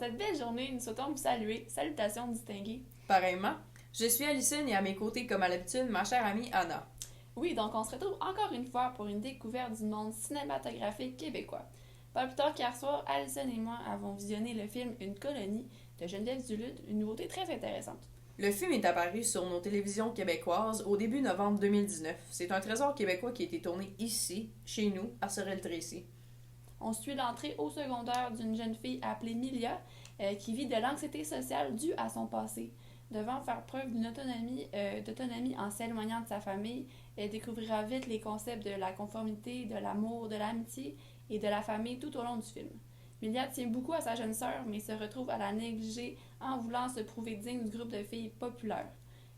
cette belle journée, nous souhaitons vous saluer. Salutations distinguées. Pareillement, je suis Alicine et à mes côtés, comme à l'habitude, ma chère amie Anna. Oui, donc on se retrouve encore une fois pour une découverte du monde cinématographique québécois. Pas plus tard qu'hier soir, Alison et moi avons visionné le film Une colonie de Geneviève Duluth, une nouveauté très intéressante. Le film est apparu sur nos télévisions québécoises au début novembre 2019. C'est un trésor québécois qui a été tourné ici, chez nous, à Sorel-Tracy. On suit l'entrée au secondaire d'une jeune fille appelée Milia qui vit de l'anxiété sociale due à son passé. Devant faire preuve d'autonomie en s'éloignant de sa famille, elle découvrira vite les concepts de la conformité, de l'amour, de l'amitié et de la famille tout au long du film. Milia tient beaucoup à sa jeune sœur, mais se retrouve à la négliger en voulant se prouver digne du groupe de filles populaires.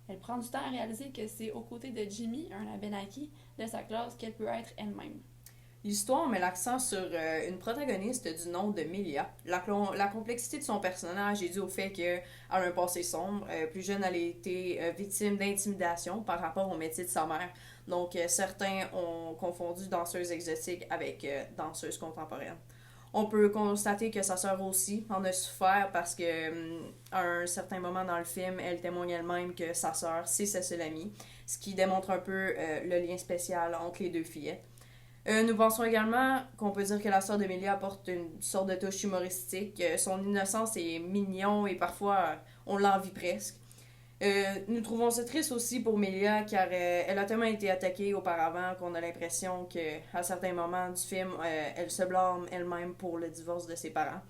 Elle prend du temps à réaliser que c'est aux côtés de Jimmy, un Abenaki, de sa classe qu'elle peut être elle-même. L'histoire met l'accent sur une protagoniste du nom de Milia. La complexité de son personnage est due au fait qu'elle a un passé sombre. Plus jeune, elle a été victime d'intimidation par rapport au métier de sa mère. Donc, certains ont confondu danseuse exotique avec danseuse contemporaine. On peut constater que sa sœur aussi en a souffert parce que à un certain moment dans le film, elle témoigne elle-même que sa sœur, c'est sa seule amie, ce qui démontre un peu le lien spécial entre les deux fillettes. Nous pensons également qu'on peut dire que la sœur d'Emilia apporte une sorte de touche humoristique. Son innocence est mignon et parfois on l'envie presque. Nous trouvons ça triste aussi pour Melia car elle a tellement été attaquée auparavant qu'on a l'impression qu'à certains moments du film, elle se blâme elle-même pour le divorce de ses parents.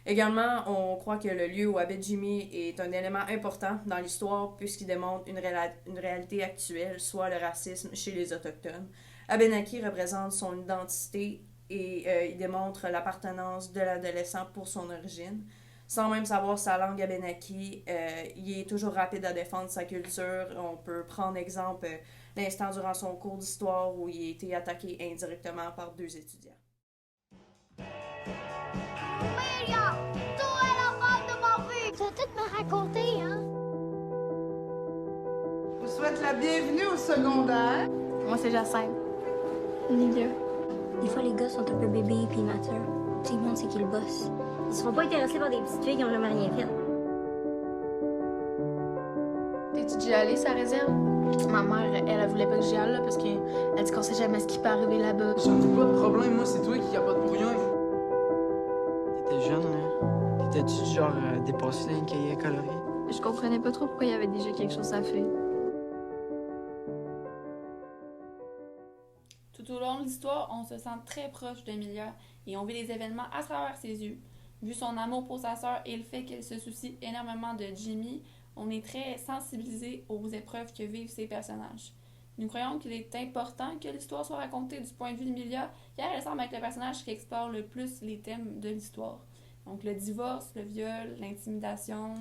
Également, on croit que le lieu où habite Jimmy est un élément important dans l'histoire puisqu'il démontre une réalité actuelle, soit le racisme chez les Autochtones. Abenaki représente son identité et il démontre l'appartenance de l'adolescent pour son origine. Sans même savoir sa langue Abenaki, il est toujours rapide à défendre sa culture. On peut prendre exemple l'instant durant son cours d'histoire où il a été attaqué indirectement par deux étudiants. Amelia, toi la femme de ma vie! Tu vas tout me raconter, hein? Je vous souhaite la bienvenue au secondaire. Moi, c'est Jacinthe. Milia. Des fois, les gars sont un peu bébés et immatures. Tout le monde sait qu'ils bossent. Ils seront pas intéressés par des petites filles qui ont jamais rien fait. T'es-tu déjà allée, sa réserve? Ma mère, elle voulait pas que j'y aille, là, parce qu'elle dit qu'on sait jamais ce qui peut arriver là-bas. J'en ai pas de problème, moi, c'est toi qui capote pour rien. T'étais jeune, là. T'étais-tu du genre dépassé dans une cahier coloré? Je comprenais pas trop pourquoi il y avait déjà quelque chose à faire. Tout au long de l'histoire, on se sent très proche d'Emilia et on vit les événements à travers ses yeux. Vu son amour pour sa sœur et le fait qu'elle se soucie énormément de Jimmy, on est très sensibilisé aux épreuves que vivent ces personnages. Nous croyons qu'il est important que l'histoire soit racontée du point de vue d'Emilia, car elle semble être le personnage qui explore le plus les thèmes de l'histoire. Donc le divorce, le viol, l'intimidation,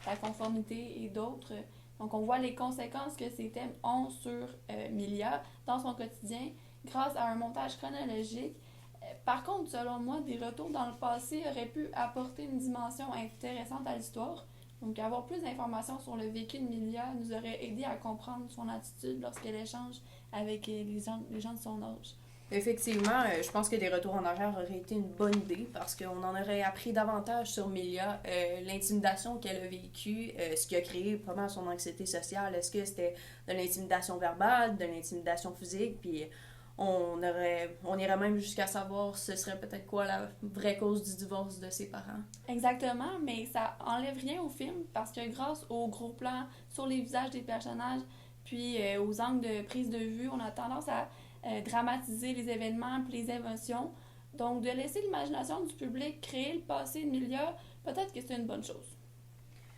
la conformité et d'autres. Donc on voit les conséquences que ces thèmes ont sur Milia dans son quotidien grâce à un montage chronologique. Par contre, selon moi, des retours dans le passé auraient pu apporter une dimension intéressante à l'histoire. Donc, avoir plus d'informations sur le vécu de Milia nous aurait aidé à comprendre son attitude lorsqu'elle échange avec les gens de son âge. Effectivement, je pense que des retours en arrière auraient été une bonne idée parce qu'on en aurait appris davantage sur Milia, l'intimidation qu'elle a vécue, ce qui a créé pas mal son anxiété sociale. Est-ce que c'était de l'intimidation verbale, de l'intimidation physique, puis on irait même jusqu'à savoir ce serait peut-être quoi la vraie cause du divorce de ses parents. Exactement, mais ça enlève rien au film parce que grâce aux gros plans sur les visages des personnages puis aux angles de prise de vue, on a tendance à dramatiser les événements puis les émotions. Donc de laisser l'imagination du public créer le passé de Milia, peut-être que c'est une bonne chose.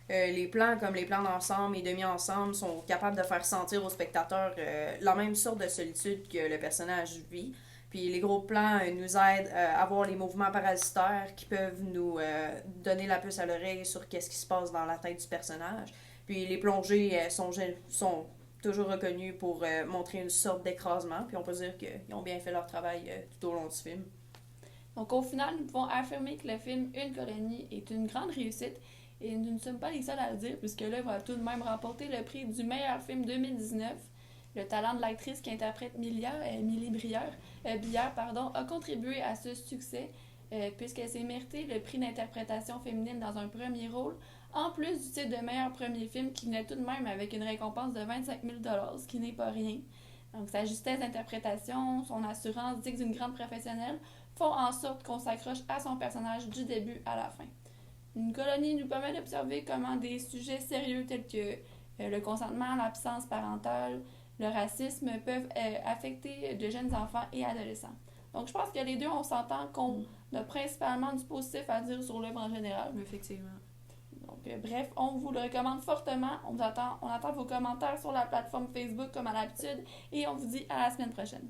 Les plans, comme les plans d'ensemble et demi-ensemble, sont capables de faire sentir au spectateur la même sorte de solitude que le personnage vit. Puis les gros plans nous aident à voir les mouvements parasitaires qui peuvent nous donner la puce à l'oreille sur qu'est-ce qui se passe dans la tête du personnage. Puis les plongées sont toujours reconnues pour montrer une sorte d'écrasement. Puis on peut dire qu'ils ont bien fait leur travail tout au long du film. Donc au final, nous pouvons affirmer que le film Une colonie est une grande réussite. Et nous ne sommes pas les seuls à le dire, puisque l'œuvre a tout de même remporté le prix du meilleur film 2019. Le talent de l'actrice qui interprète Milia, Émilie Billard, a contribué à ce succès. puisqu'elle s'est méritée le prix d'interprétation féminine dans un premier rôle, en plus du titre de meilleur premier film qui venait tout de même avec une récompense de 25 000 $, ce qui n'est pas rien. Donc sa justesse d'interprétation, son assurance digne d'une grande professionnelle font en sorte qu'on s'accroche à son personnage du début à la fin. Une colonie nous permet d'observer comment des sujets sérieux tels que le consentement, l'absence parentale, le racisme peuvent affecter de jeunes enfants et adolescents. Donc je pense que les deux, on s'entend qu'on a principalement du positif à dire sur l'œuvre en général. Effectivement. Donc bref, on vous le recommande fortement. On attend vos commentaires sur la plateforme Facebook comme à l'habitude et on vous dit à la semaine prochaine.